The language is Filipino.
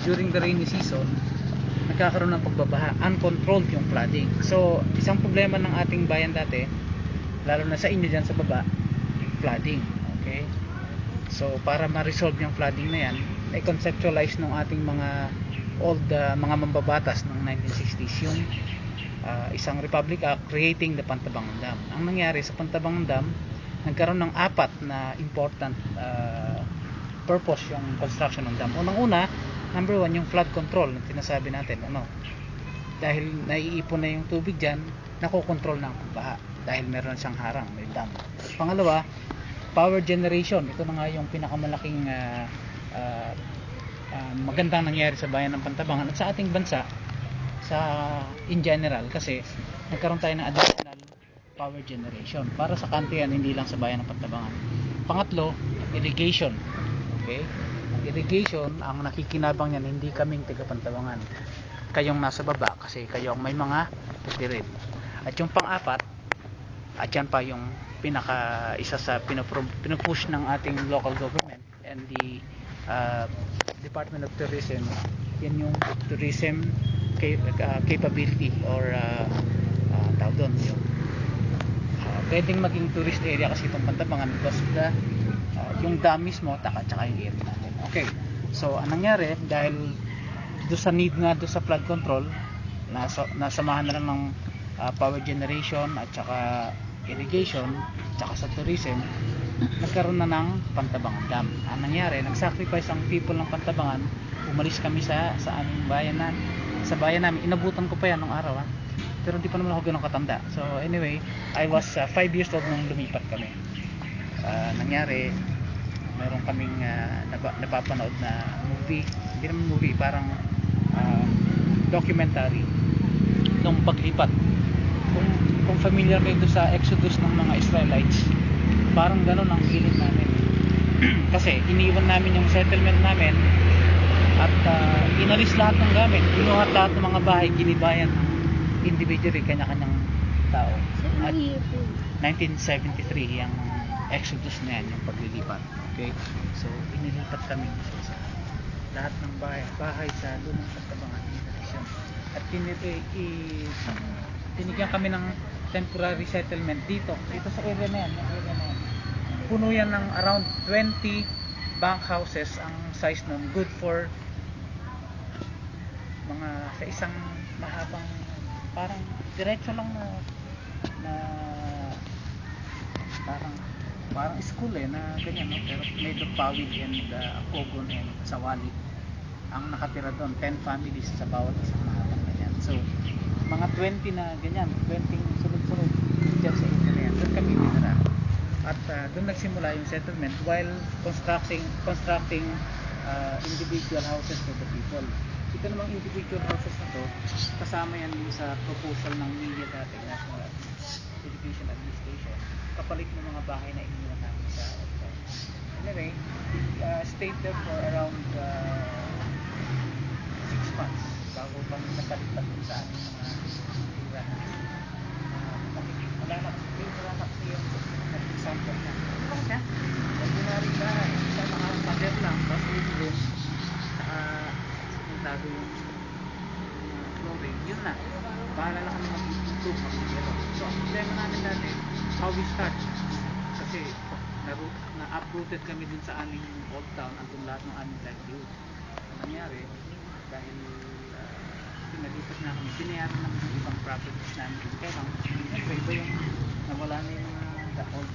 during the rainy season, nagkakaroon ng pagbabaha, uncontrolled yung flooding. So isang problema ng ating bayan dati, lalo na sa inyo dyan sa baba, flooding. Okay, so para ma-resolve yung flooding na yan, i-conceptualize ng ating mga old mga mambabatas ng 1960s yung isang Republic Act creating the Pantabangan Dam. Ang nangyari sa Pantabangan Dam, nagkaroon ng apat na important purpose yung construction ng dam. Unang-una, number one, yung flood control na tinasabi natin. Dahil naiipon na yung tubig dyan, nakokontrol na ang pagbaha dahil meron siyang harang, may dam. Pangalawa, power generation. Ito na nga yung pinakamalaking magandang nangyari sa bayan ng Pantabangan at sa ating bansa in general, kasi nagkaroon tayo ng additional power generation para sa country yan, hindi lang sa bayan ng Pantabangan. Pangatlo, irrigation. Okay, ang irrigation, ang nakikinabang yan hindi kaming taga Pantabangan, kayong nasa baba, kasi kayo ang may mga dirid. At yung pang-apat, at yan pa yung isa sa pinupush ng ating local government and the Department of Tourism, yan yung tourism capability or tawag doon, yung pwedeng maging tourist area kasi itong Pantabangan because of the yung dam mismo tsaka yung area natin. Okay, so anong nangyari, dahil doon sa need nga doon sa flood control, nasamahan na lang ng power generation at saka irrigation tsaka sa tourism, nagkaroon na ng Pantabangan Dam. Ang nangyari, nag-sacrifice ang people ng Pantabangan, umalis kami sa aming bayan sa bayan namin. Inabutan ko pa yan nung araw, pero hindi pa naman ako ganun katanda. So anyway, I was 5 years old nung lumipat kami. Nangyari, meron kaming napapanood na movie, hindi naman movie, parang documentary nung paglipat. Kung familiar kayo doon sa Exodus ng mga Israelites, parang gano'n ang feeling namin. Kasi iniwan namin yung settlement namin at inalis lahat ng gamit, binuhat lahat ng mga bahay, ginibayan individually, kanya-kanyang tao. At 1973 yung Exodus na yan, yung paglilipat. Okay, so inilipat kami sa lahat ng bahay sa lumang Pantabangan, at tinigyan kami ng temporary settlement dito sa area na yan, puno yan ng around 20 bank houses. Ang size nun, good for mga sa isang mahabang, parang diretso lang na parang school na ganyan, no? Pero made of pawid and kogon and sawali. Ang nakatira doon 10 families sa bawat isang mahabang ganyan. So mga 20 na ganyan, 20 sunod-sunod dyan sa area na yan, doon kami tinira. At doon nagsimula yung settlement while constructing individual houses for the people. Ito namang individual houses na to, kasama yan sa proposal ng media dati, National Education Administration, kapalit ng mga bahay na iniwan namin sa outside. Anyway, stayed there for around 6 months bago kami napalitan sa aming mga tirahan. Wala na kasi yung example na ordinary bahay, sa mga pader lang, tapos yung room, tago yung flooring, yun na, bahala na kami mag-improve so ang problema namin dati, how we start, kasi na-uprooted kami dun sa aming old town, andun lahat ng aming livelihood. Ang nangyari, dahil pinalipat na kami, pinayaran namin yung ibang properties namin, kaya lang, iba yung nawala na yung mga old